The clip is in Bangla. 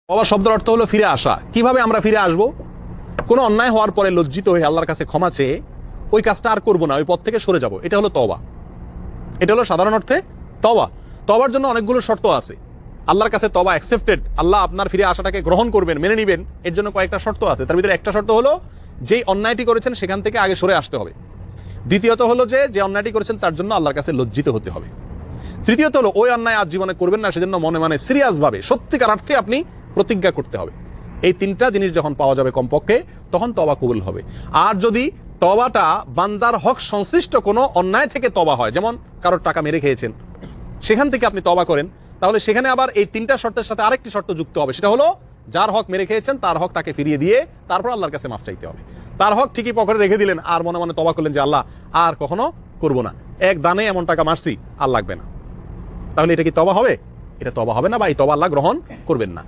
তওবা শব্দের অর্থ হলো ফিরে আসা। কিভাবে আমরা ফিরে আসব? কোনো অন্যায় হওয়ার পরে লজ্জিত হয়ে আল্লাহর কাছে ক্ষমা চেয়ে ওই কাজটা আর করবো না, ওই পথ থেকে সরে যাব, এটা হলো তওবা। এটা হলো সাধারণ অর্থে তওবা। তওবার জন্য অনেকগুলো শর্ত আছে। আল্লাহর কাছে তওবা অ্যাকসেপ্টেড, আল্লাহ আপনার ফিরে আসাটাকে গ্রহণ করবেন, মেনে নেবেন, এর জন্য কয়েকটা শর্ত আছে। তার ভিতরে একটা শর্ত হলো যেই অন্যায়টি করেছেন সেখান থেকে আগে সরে আসতে হবে। দ্বিতীয়ত হলো যে অন্যায়টি করেছেন তার জন্য আল্লাহর কাছে লজ্জিত হতে হবে। তৃতীয়ত হলো ওই অন্যায় আজ জীবনে করবেন না, সেজন্য মনে মনে সিরিয়াস ভাবে সত্যিকার অর্থে আপনি প্রতিজ্ঞা করতে হবে। এই তিনটা জিনিস যখন পাওয়া যাবে কমপক্ষে, তখন তওবা কবুল হবে। আর যদি তওবাটা বান্দার হক সংশ্লিষ্ট কোনো অন্যায় থেকে তওবা হয়, যেমন কারোর টাকা মেরে খেয়েছেন, সেখান থেকে আপনি তওবা করেন, তাহলে সেখানে আবার এই তিনটা শর্তের সাথে আরেকটি শর্ত যুক্ত হবে। সেটা হলো যার হক মেরে খেয়েছেন তার হক তাকে ফিরিয়ে দিয়ে তারপর আল্লাহর কাছে মাফ চাইতে হবে। তার হক ঠিকই পকেটে রেখে দিলেন আর মনে মনে তওবা করলেন যে আল্লাহ আর কখনো করবো না, এক দানে এমন টাকা মারছি আর লাগবে না, তাহলে এটা কি তওবা হবে? এটা তওবা হবে না, বা এই তওবা আল্লাহ গ্রহণ করবেন না।